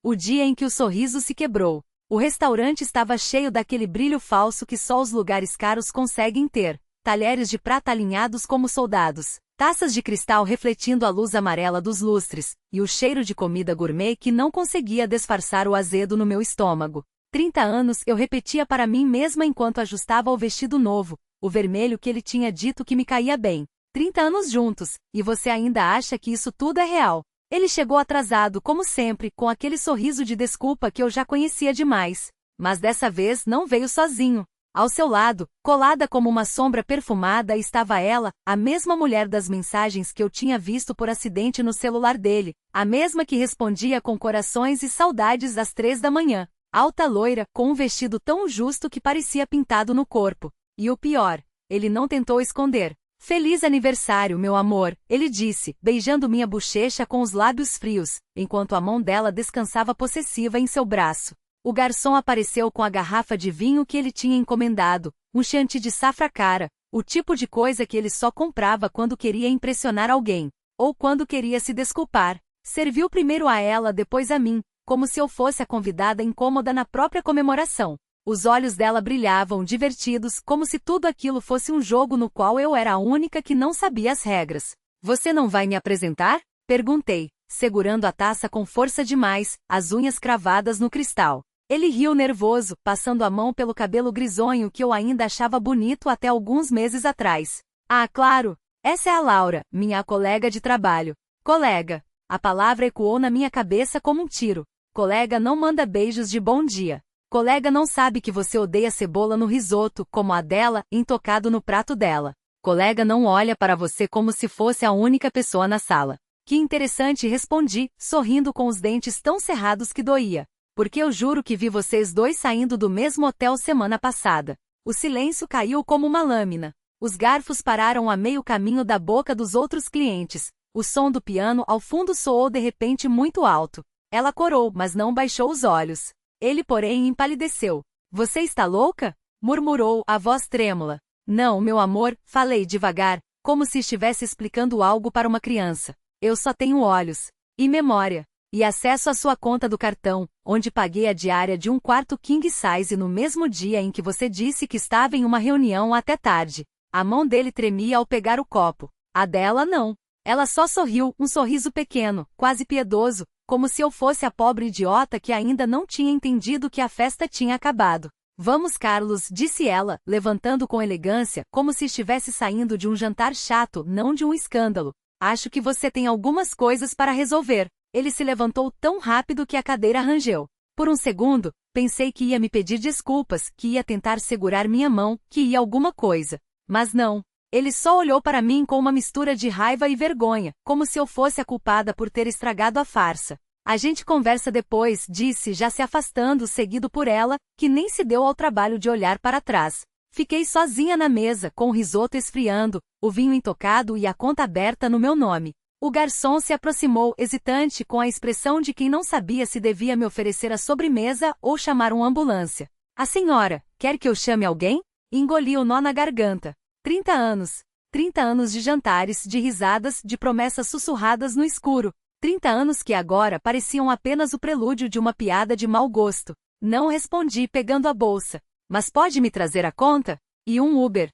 O dia em que o sorriso se quebrou. O restaurante estava cheio daquele brilho falso que só os lugares caros conseguem ter. Talheres de prata alinhados como soldados, taças de cristal refletindo a luz amarela dos lustres, e o cheiro de comida gourmet que não conseguia disfarçar o azedo no meu estômago. 30 anos, eu repetia para mim mesma enquanto ajustava o vestido novo, o vermelho que ele tinha dito que me caía bem. 30 anos juntos, e você ainda acha que isso tudo é real. Ele chegou atrasado, como sempre, com aquele sorriso de desculpa que eu já conhecia demais. Mas dessa vez não veio sozinho. Ao seu lado, colada como uma sombra perfumada, estava ela, a mesma mulher das mensagens que eu tinha visto por acidente no celular dele, a mesma que respondia com corações e saudades às 3 da manhã. Alta loira, com um vestido tão justo que parecia pintado no corpo. E o pior, ele não tentou esconder. Feliz aniversário, meu amor, ele disse, beijando minha bochecha com os lábios frios, enquanto a mão dela descansava possessiva em seu braço. O garçom apareceu com a garrafa de vinho que ele tinha encomendado, um chantilly de safra cara, o tipo de coisa que ele só comprava quando queria impressionar alguém, ou quando queria se desculpar. Serviu primeiro a ela, depois a mim, como se eu fosse a convidada incômoda na própria comemoração. Os olhos dela brilhavam, divertidos, como se tudo aquilo fosse um jogo no qual eu era a única que não sabia as regras. Você não vai me apresentar? Perguntei, segurando a taça com força demais, as unhas cravadas no cristal. Ele riu nervoso, passando a mão pelo cabelo grisonho que eu ainda achava bonito até alguns meses atrás. Ah, claro! Essa é a Laura, minha colega de trabalho. Colega. A palavra ecoou na minha cabeça como um tiro. Colega não manda beijos de bom dia. Colega não sabe que você odeia cebola no risoto, como a dela, intocado no prato dela. Colega não olha para você como se fosse a única pessoa na sala. Que interessante, respondi, sorrindo com os dentes tão cerrados que doía. Porque eu juro que vi vocês dois saindo do mesmo hotel semana passada. O silêncio caiu como uma lâmina. Os garfos pararam a meio caminho da boca dos outros clientes. O som do piano ao fundo soou de repente muito alto. Ela corou, mas não baixou os olhos. Ele, porém, empalideceu. Você está louca? Murmurou, a voz trêmula. Não, meu amor, falei devagar, como se estivesse explicando algo para uma criança. Eu só tenho olhos. E memória. E acesso à sua conta do cartão, onde paguei a diária de um quarto king size no mesmo dia em que você disse que estava em uma reunião até tarde. A mão dele tremia ao pegar o copo. A dela não. Ela só sorriu, um sorriso pequeno, quase piedoso, como se eu fosse a pobre idiota que ainda não tinha entendido que a festa tinha acabado. Vamos, Carlos, disse ela, levantando com elegância, como se estivesse saindo de um jantar chato, não de um escândalo. Acho que você tem algumas coisas para resolver. Ele se levantou tão rápido que a cadeira rangeu. Por um segundo, pensei que ia me pedir desculpas, que ia tentar segurar minha mão, que ia alguma coisa. Mas não. Ele só olhou para mim com uma mistura de raiva e vergonha, como se eu fosse a culpada por ter estragado a farsa. A gente conversa depois, disse, já se afastando, seguido por ela, que nem se deu ao trabalho de olhar para trás. Fiquei sozinha na mesa, com o risoto esfriando, o vinho intocado e a conta aberta no meu nome. O garçom se aproximou, hesitante, com a expressão de quem não sabia se devia me oferecer a sobremesa ou chamar uma ambulância. A senhora, quer que eu chame alguém? Engoli o nó na garganta. 30 anos. 30 anos de jantares, de risadas, de promessas sussurradas no escuro. 30 anos que agora pareciam apenas o prelúdio de uma piada de mau gosto. Não respondi pegando a bolsa. Mas pode me trazer a conta? E um Uber.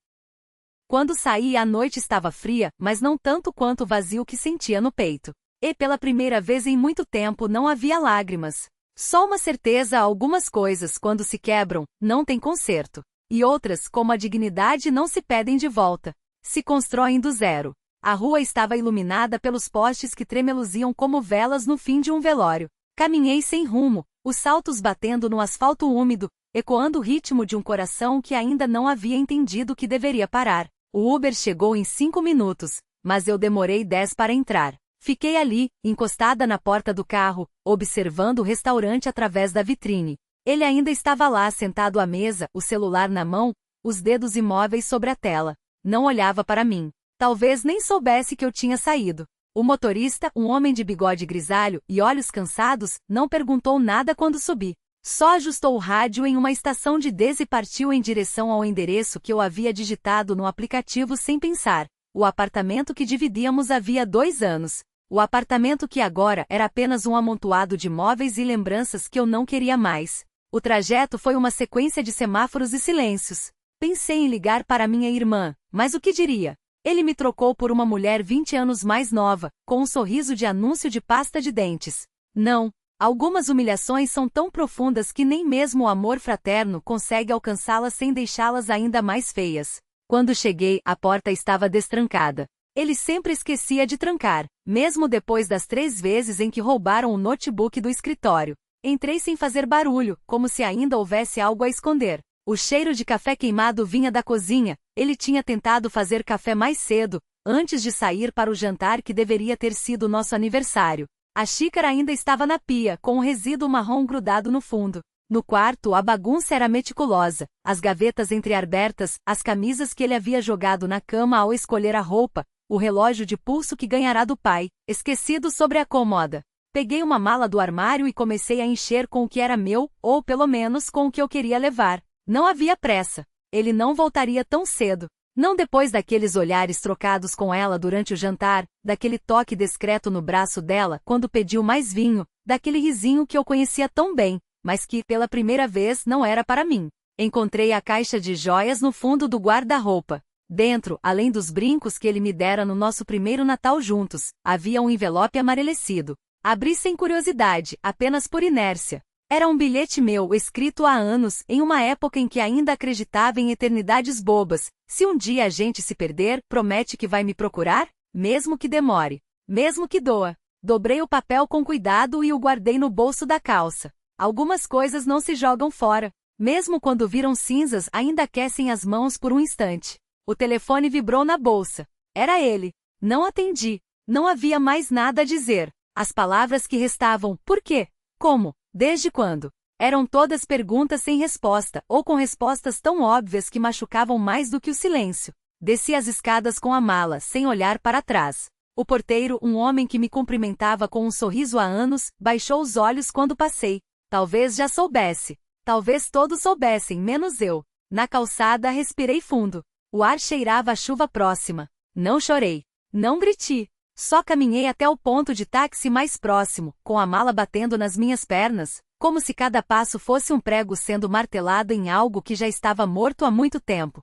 Quando saí, a noite estava fria, mas não tanto quanto o vazio que sentia no peito. E pela primeira vez em muito tempo não havia lágrimas. Só uma certeza: algumas coisas, quando se quebram, não tem conserto. E outras, como a dignidade, não se pedem de volta. Se constroem do zero. A rua estava iluminada pelos postes que tremeluziam como velas no fim de um velório. Caminhei sem rumo, os saltos batendo no asfalto úmido, ecoando o ritmo de um coração que ainda não havia entendido que deveria parar. O Uber chegou em 5 minutos, mas eu demorei 10 para entrar. Fiquei ali, encostada na porta do carro, observando o restaurante através da vitrine. Ele ainda estava lá, sentado à mesa, o celular na mão, os dedos imóveis sobre a tela. Não olhava para mim. Talvez nem soubesse que eu tinha saído. O motorista, um homem de bigode grisalho e olhos cansados, não perguntou nada quando subi. Só ajustou o rádio em uma estação de Des e partiu em direção ao endereço que eu havia digitado no aplicativo sem pensar. O apartamento que dividíamos havia 2 anos. O apartamento que agora era apenas um amontoado de móveis e lembranças que eu não queria mais. O trajeto foi uma sequência de semáforos e silêncios. Pensei em ligar para minha irmã, mas o que diria? Ele me trocou por uma mulher 20 anos mais nova, com um sorriso de anúncio de pasta de dentes. Não. Algumas humilhações são tão profundas que nem mesmo o amor fraterno consegue alcançá-las sem deixá-las ainda mais feias. Quando cheguei, a porta estava destrancada. Ele sempre esquecia de trancar, mesmo depois das 3 vezes em que roubaram o notebook do escritório. Entrei sem fazer barulho, como se ainda houvesse algo a esconder. O cheiro de café queimado vinha da cozinha. Ele tinha tentado fazer café mais cedo, antes de sair para o jantar que deveria ter sido nosso aniversário. A xícara ainda estava na pia, com um resíduo marrom grudado no fundo. No quarto, a bagunça era meticulosa, as gavetas entreabertas, as camisas que ele havia jogado na cama ao escolher a roupa, o relógio de pulso que ganhará do pai, esquecido sobre a cômoda. Peguei uma mala do armário e comecei a encher com o que era meu, ou pelo menos com o que eu queria levar. Não havia pressa. Ele não voltaria tão cedo. Não depois daqueles olhares trocados com ela durante o jantar, daquele toque discreto no braço dela quando pediu mais vinho, daquele risinho que eu conhecia tão bem, mas que, pela primeira vez, não era para mim. Encontrei a caixa de joias no fundo do guarda-roupa. Dentro, além dos brincos que ele me dera no nosso primeiro Natal juntos, havia um envelope amarelecido. Abri sem curiosidade, apenas por inércia. Era um bilhete meu escrito há anos, em uma época em que ainda acreditava em eternidades bobas. Se um dia a gente se perder, promete que vai me procurar? Mesmo que demore. Mesmo que doa. Dobrei o papel com cuidado e o guardei no bolso da calça. Algumas coisas não se jogam fora. Mesmo quando viram cinzas, ainda aquecem as mãos por um instante. O telefone vibrou na bolsa. Era ele. Não atendi. Não havia mais nada a dizer. As palavras que restavam, por quê? Como? Desde quando? Eram todas perguntas sem resposta, ou com respostas tão óbvias que machucavam mais do que o silêncio. Desci as escadas com a mala, sem olhar para trás. O porteiro, um homem que me cumprimentava com um sorriso há anos, baixou os olhos quando passei. Talvez já soubesse. Talvez todos soubessem, menos eu. Na calçada, respirei fundo. O ar cheirava a chuva próxima. Não chorei. Não gritei. Só caminhei até o ponto de táxi mais próximo, com a mala batendo nas minhas pernas, como se cada passo fosse um prego sendo martelado em algo que já estava morto há muito tempo.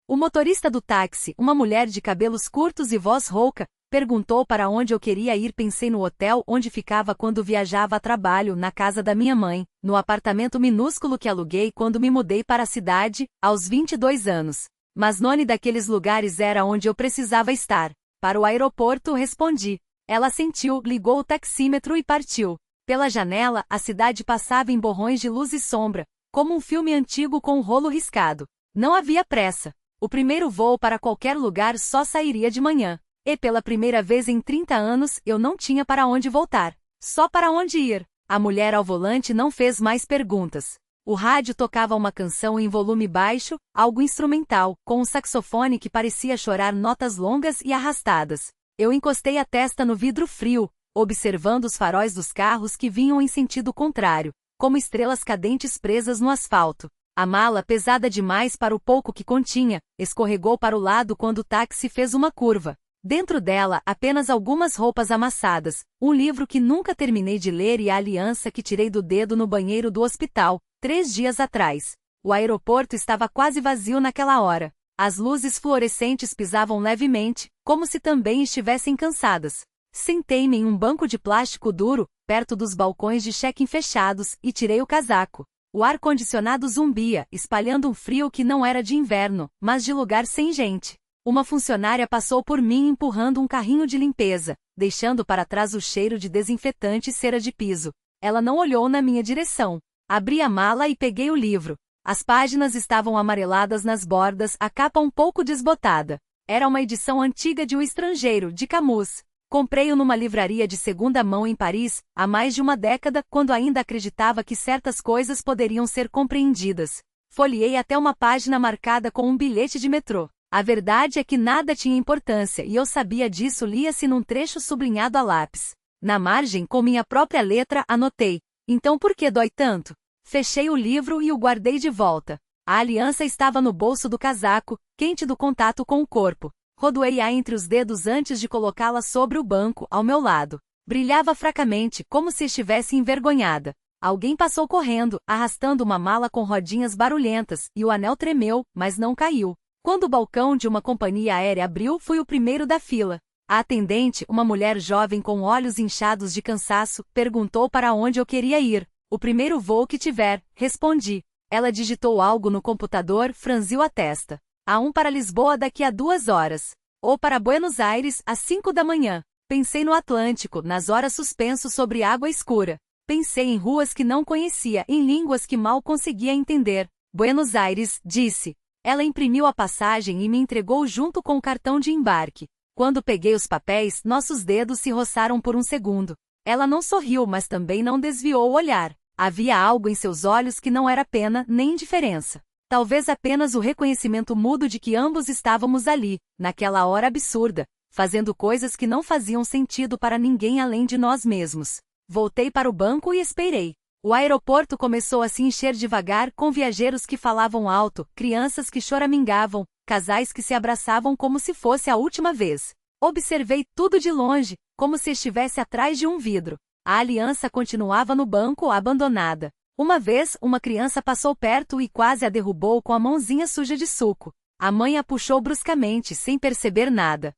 O motorista do táxi, uma mulher de cabelos curtos e voz rouca, perguntou para onde eu queria ir. Pensei no hotel onde ficava quando viajava a trabalho, na casa da minha mãe, no apartamento minúsculo que aluguei quando me mudei para a cidade, aos 22 anos. Mas none daqueles lugares era onde eu precisava estar. Para o aeroporto, respondi. Ela assentiu, ligou o taxímetro e partiu. Pela janela, a cidade passava em borrões de luz e sombra, como um filme antigo com um rolo riscado. Não havia pressa. O primeiro voo para qualquer lugar só sairia de manhã. E pela primeira vez em 30 anos, eu não tinha para onde voltar. Só para onde ir. A mulher ao volante não fez mais perguntas. O rádio tocava uma canção em volume baixo, algo instrumental, com um saxofone que parecia chorar notas longas e arrastadas. Eu encostei a testa no vidro frio, observando os faróis dos carros que vinham em sentido contrário, como estrelas cadentes presas no asfalto. A mala, pesada demais para o pouco que continha, escorregou para o lado quando o táxi fez uma curva. Dentro dela, apenas algumas roupas amassadas, um livro que nunca terminei de ler e a aliança que tirei do dedo no banheiro do hospital, 3 dias atrás. O aeroporto estava quase vazio naquela hora. As luzes fluorescentes pisavam levemente, como se também estivessem cansadas. Sentei-me em um banco de plástico duro, perto dos balcões de check-in fechados, e tirei o casaco. O ar-condicionado zumbia, espalhando um frio que não era de inverno, mas de lugar sem gente. Uma funcionária passou por mim empurrando um carrinho de limpeza, deixando para trás o cheiro de desinfetante e cera de piso. Ela não olhou na minha direção. Abri a mala e peguei o livro. As páginas estavam amareladas nas bordas, a capa um pouco desbotada. Era uma edição antiga de O Estrangeiro, de Camus. Comprei-o numa livraria de segunda mão em Paris, há mais de uma década, quando ainda acreditava que certas coisas poderiam ser compreendidas. Folheei até uma página marcada com um bilhete de metrô. A verdade é que nada tinha importância e eu sabia disso. Lia-se num trecho sublinhado a lápis. Na margem, com minha própria letra, anotei. Então por que dói tanto? Fechei o livro e o guardei de volta. A aliança estava no bolso do casaco, quente do contato com o corpo. Rodoei-a entre os dedos antes de colocá-la sobre o banco, ao meu lado. Brilhava fracamente, como se estivesse envergonhada. Alguém passou correndo, arrastando uma mala com rodinhas barulhentas, e o anel tremeu, mas não caiu. Quando o balcão de uma companhia aérea abriu, fui o primeiro da fila. A atendente, uma mulher jovem com olhos inchados de cansaço, perguntou para onde eu queria ir. O primeiro voo que tiver, respondi. Ela digitou algo no computador, franziu a testa. Há um para Lisboa daqui a 2 horas. Ou para Buenos Aires, às 5 da manhã. Pensei no Atlântico, nas horas suspenso sobre água escura. Pensei em ruas que não conhecia, em línguas que mal conseguia entender. Buenos Aires, disse. Ela imprimiu a passagem e me entregou junto com o cartão de embarque. Quando peguei os papéis, nossos dedos se roçaram por um segundo. Ela não sorriu, mas também não desviou o olhar. Havia algo em seus olhos que não era pena nem indiferença. Talvez apenas o reconhecimento mudo de que ambos estávamos ali, naquela hora absurda, fazendo coisas que não faziam sentido para ninguém além de nós mesmos. Voltei para o banco e esperei. O aeroporto começou a se encher devagar, com viajeros que falavam alto, crianças que choramingavam, casais que se abraçavam como se fosse a última vez. Observei tudo de longe, como se estivesse atrás de um vidro. A aliança continuava no banco, abandonada. Uma vez, uma criança passou perto e quase a derrubou com a mãozinha suja de suco. A mãe a puxou bruscamente, sem perceber nada.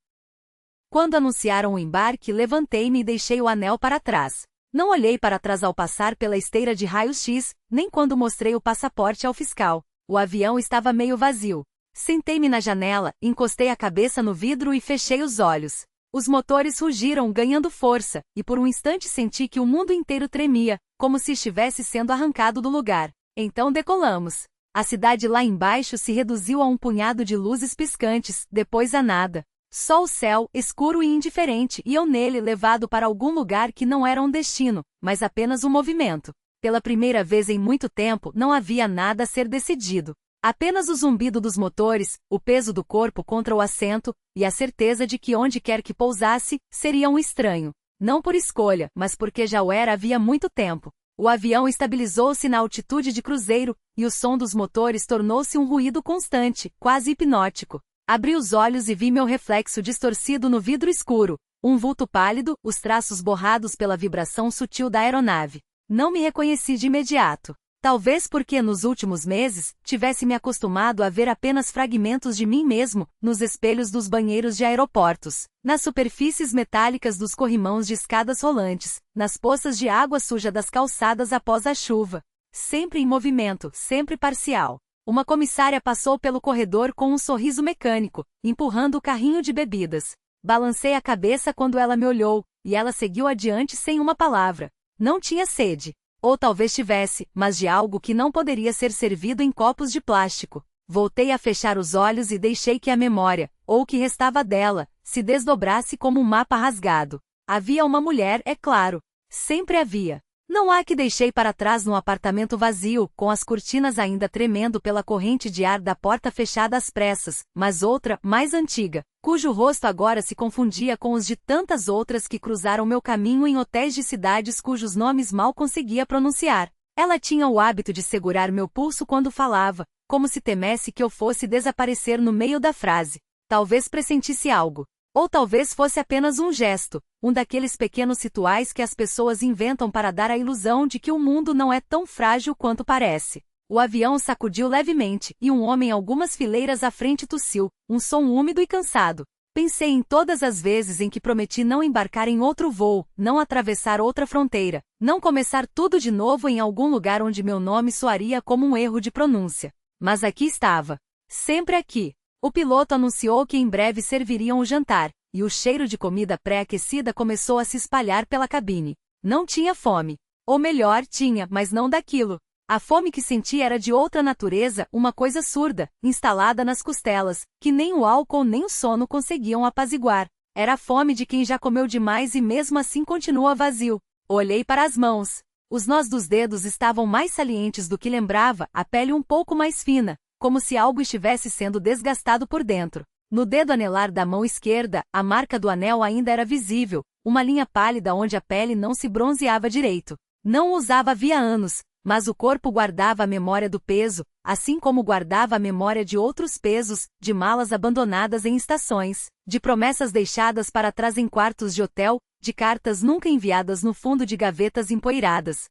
Quando anunciaram o embarque, levantei-me e deixei o anel para trás. Não olhei para trás ao passar pela esteira de raios-x, nem quando mostrei o passaporte ao fiscal. O avião estava meio vazio. Sentei-me na janela, encostei a cabeça no vidro e fechei os olhos. Os motores rugiram, ganhando força, e por um instante senti que o mundo inteiro tremia, como se estivesse sendo arrancado do lugar. Então decolamos. A cidade lá embaixo se reduziu a um punhado de luzes piscantes, depois a nada. Só o céu, escuro e indiferente, e eu nele levado para algum lugar que não era um destino, mas apenas um movimento. Pela primeira vez em muito tempo, não havia nada a ser decidido. Apenas o zumbido dos motores, o peso do corpo contra o assento, e a certeza de que onde quer que pousasse, seria um estranho. Não por escolha, mas porque já o era havia muito tempo. O avião estabilizou-se na altitude de cruzeiro, e o som dos motores tornou-se um ruído constante, quase hipnótico. Abri os olhos e vi meu reflexo distorcido no vidro escuro, um vulto pálido, os traços borrados pela vibração sutil da aeronave. Não me reconheci de imediato. Talvez porque nos últimos meses, tivesse me acostumado a ver apenas fragmentos de mim mesmo, nos espelhos dos banheiros de aeroportos, nas superfícies metálicas dos corrimãos de escadas rolantes, nas poças de água suja das calçadas após a chuva. Sempre em movimento, sempre parcial. Uma comissária passou pelo corredor com um sorriso mecânico, empurrando o carrinho de bebidas. Balancei a cabeça quando ela me olhou, e ela seguiu adiante sem uma palavra. Não tinha sede. Ou talvez tivesse, mas de algo que não poderia ser servido em copos de plástico. Voltei a fechar os olhos e deixei que a memória, ou o que restava dela, se desdobrasse como um mapa rasgado. Havia uma mulher, é claro. Sempre havia. Não há que deixei para trás num apartamento vazio, com as cortinas ainda tremendo pela corrente de ar da porta fechada às pressas, mas outra, mais antiga, cujo rosto agora se confundia com os de tantas outras que cruzaram meu caminho em hotéis de cidades cujos nomes mal conseguia pronunciar. Ela tinha o hábito de segurar meu pulso quando falava, como se temesse que eu fosse desaparecer no meio da frase. Talvez pressentisse algo. Ou talvez fosse apenas um gesto, um daqueles pequenos rituais que as pessoas inventam para dar a ilusão de que o mundo não é tão frágil quanto parece. O avião sacudiu levemente, e um homem algumas fileiras à frente tossiu, um som úmido e cansado. Pensei em todas as vezes em que prometi não embarcar em outro voo, não atravessar outra fronteira, não começar tudo de novo em algum lugar onde meu nome soaria como um erro de pronúncia. Mas aqui estava. Sempre aqui. O piloto anunciou que em breve serviriam o jantar, e o cheiro de comida pré-aquecida começou a se espalhar pela cabine. Não tinha fome. Ou melhor, tinha, mas não daquilo. A fome que senti era de outra natureza, uma coisa surda, instalada nas costelas, que nem o álcool nem o sono conseguiam apaziguar. Era a fome de quem já comeu demais e mesmo assim continua vazio. Olhei para as mãos. Os nós dos dedos estavam mais salientes do que lembrava, a pele um pouco mais fina, como se algo estivesse sendo desgastado por dentro. No dedo anelar da mão esquerda, a marca do anel ainda era visível, uma linha pálida onde a pele não se bronzeava direito. Não o usava havia anos, mas o corpo guardava a memória do peso, assim como guardava a memória de outros pesos, de malas abandonadas em estações, de promessas deixadas para trás em quartos de hotel, de cartas nunca enviadas no fundo de gavetas empoeiradas.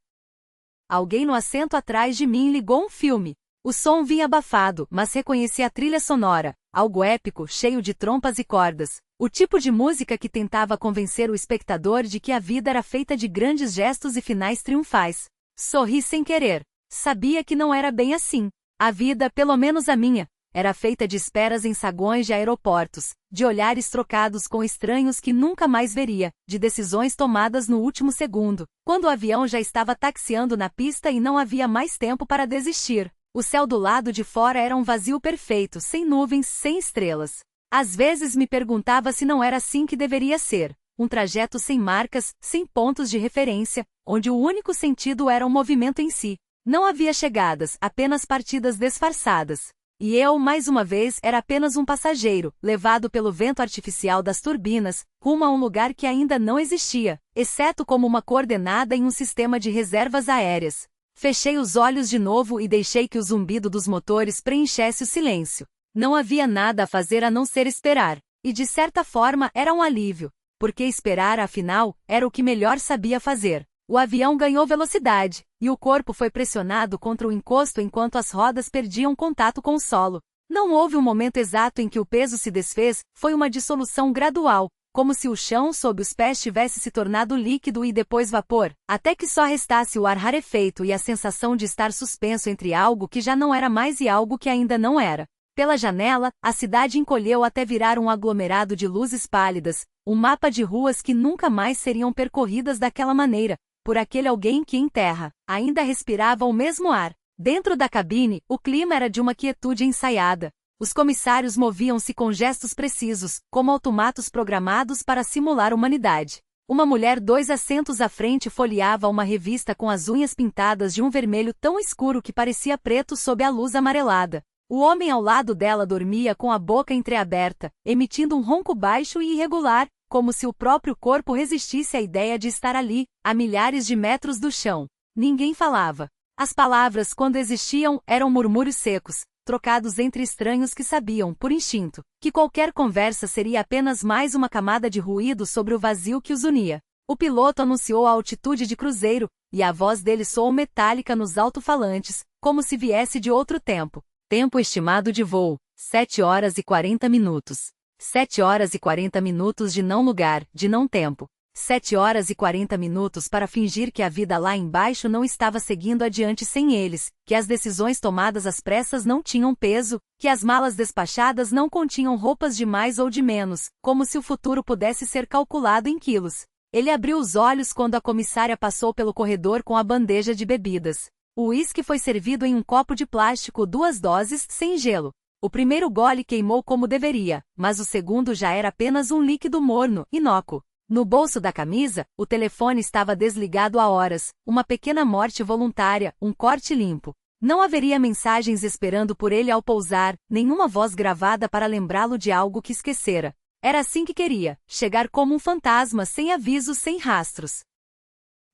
Alguém no assento atrás de mim ligou um filme. O som vinha abafado, mas reconheci a trilha sonora, algo épico, cheio de trompas e cordas. O tipo de música que tentava convencer o espectador de que a vida era feita de grandes gestos e finais triunfais. Sorri sem querer. Sabia que não era bem assim. A vida, pelo menos a minha, era feita de esperas em saguões de aeroportos, de olhares trocados com estranhos que nunca mais veria, de decisões tomadas no último segundo, quando o avião já estava taxiando na pista e não havia mais tempo para desistir. O céu do lado de fora era um vazio perfeito, sem nuvens, sem estrelas. Às vezes me perguntava se não era assim que deveria ser. Um trajeto sem marcas, sem pontos de referência, onde o único sentido era o movimento em si. Não havia chegadas, apenas partidas disfarçadas. E eu, mais uma vez, era apenas um passageiro, levado pelo vento artificial das turbinas, rumo a um lugar que ainda não existia, exceto como uma coordenada em um sistema de reservas aéreas. Fechei os olhos de novo e deixei que o zumbido dos motores preenchesse o silêncio. Não havia nada a fazer a não ser esperar. E de certa forma era um alívio. Porque esperar, afinal, era o que melhor sabia fazer. O avião ganhou velocidade, e o corpo foi pressionado contra o encosto enquanto as rodas perdiam contato com o solo. Não houve um momento exato em que o peso se desfez, foi uma dissolução gradual, como se o chão sob os pés tivesse se tornado líquido e depois vapor, até que só restasse o ar rarefeito e a sensação de estar suspenso entre algo que já não era mais e algo que ainda não era. Pela janela, a cidade encolheu até virar um aglomerado de luzes pálidas, um mapa de ruas que nunca mais seriam percorridas daquela maneira, por aquele alguém que em terra ainda respirava o mesmo ar. Dentro da cabine, o clima era de uma quietude ensaiada. Os comissários moviam-se com gestos precisos, como automatos programados para simular humanidade. Uma mulher 2 assentos à frente folheava uma revista com as unhas pintadas de um vermelho tão escuro que parecia preto sob a luz amarelada. O homem ao lado dela dormia com a boca entreaberta, emitindo um ronco baixo e irregular, como se o próprio corpo resistisse à ideia de estar ali, a milhares de metros do chão. Ninguém falava. As palavras, quando existiam, eram murmúrios secos, trocados entre estranhos que sabiam, por instinto, que qualquer conversa seria apenas mais uma camada de ruído sobre o vazio que os unia. O piloto anunciou a altitude de cruzeiro, e a voz dele soou metálica nos alto-falantes, como se viesse de outro tempo. Tempo estimado de voo, 7 horas e 40 minutos. 7 horas e 40 minutos de não lugar, de não tempo. 7 horas e 40 minutos para fingir que a vida lá embaixo não estava seguindo adiante sem eles, que as decisões tomadas às pressas não tinham peso, que as malas despachadas não continham roupas de mais ou de menos, como se o futuro pudesse ser calculado em quilos. Ele abriu os olhos quando a comissária passou pelo corredor com a bandeja de bebidas. O uísque foi servido em um copo de plástico 2 doses, sem gelo. O primeiro gole queimou como deveria, mas o segundo já era apenas um líquido morno, inócuo. No bolso da camisa, o telefone estava desligado há horas, uma pequena morte voluntária, um corte limpo. Não haveria mensagens esperando por ele ao pousar, nenhuma voz gravada para lembrá-lo de algo que esquecera. Era assim que queria, chegar como um fantasma, sem aviso, sem rastros.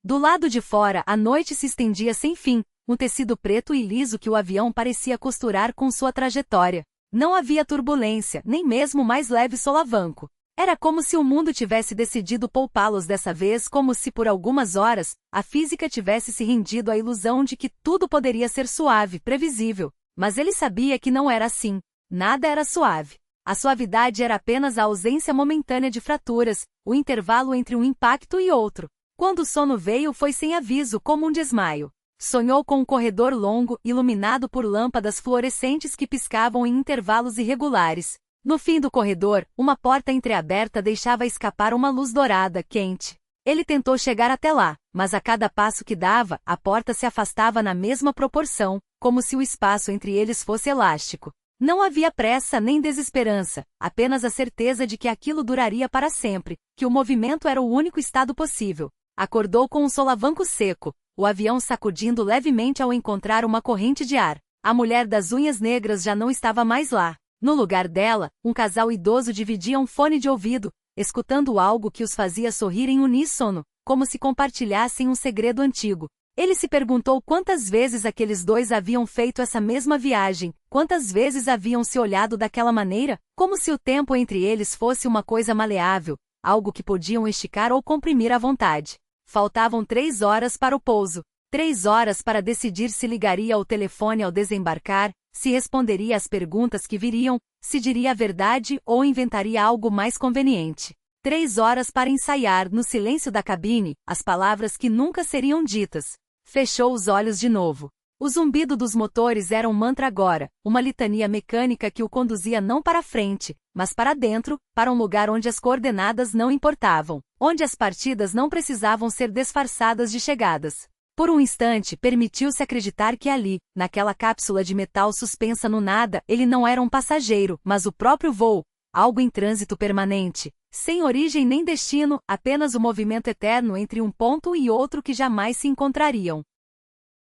Do lado de fora, a noite se estendia sem fim, um tecido preto e liso que o avião parecia costurar com sua trajetória. Não havia turbulência, nem mesmo o mais leve solavanco. Era como se o mundo tivesse decidido poupá-los dessa vez, como se por algumas horas, a física tivesse se rendido à ilusão de que tudo poderia ser suave, previsível. Mas ele sabia que não era assim. Nada era suave. A suavidade era apenas a ausência momentânea de fraturas, o intervalo entre um impacto e outro. Quando o sono veio foi sem aviso, como um desmaio. Sonhou com um corredor longo, iluminado por lâmpadas fluorescentes que piscavam em intervalos irregulares. No fim do corredor, uma porta entreaberta deixava escapar uma luz dourada, quente. Ele tentou chegar até lá, mas a cada passo que dava, a porta se afastava na mesma proporção, como se o espaço entre eles fosse elástico. Não havia pressa nem desesperança, apenas a certeza de que aquilo duraria para sempre, que o movimento era o único estado possível. Acordou com um solavanco seco, o avião sacudindo levemente ao encontrar uma corrente de ar. A mulher das unhas negras já não estava mais lá. No lugar dela, um casal idoso dividia um fone de ouvido, escutando algo que os fazia sorrir em uníssono, como se compartilhassem um segredo antigo. Ele se perguntou quantas vezes aqueles dois haviam feito essa mesma viagem, quantas vezes haviam se olhado daquela maneira, como se o tempo entre eles fosse uma coisa maleável, algo que podiam esticar ou comprimir à vontade. Faltavam 3 horas para o pouso. 3 horas para decidir se ligaria ao telefone ao desembarcar, se responderia às perguntas que viriam, se diria a verdade ou inventaria algo mais conveniente. 3 horas para ensaiar, no silêncio da cabine, as palavras que nunca seriam ditas. Fechou os olhos de novo. O zumbido dos motores era um mantra agora, uma litania mecânica que o conduzia não para frente, mas para dentro, para um lugar onde as coordenadas não importavam, onde as partidas não precisavam ser disfarçadas de chegadas. Por um instante, permitiu-se acreditar que ali, naquela cápsula de metal suspensa no nada, ele não era um passageiro, mas o próprio voo, algo em trânsito permanente, sem origem nem destino, apenas o movimento eterno entre um ponto e outro que jamais se encontrariam.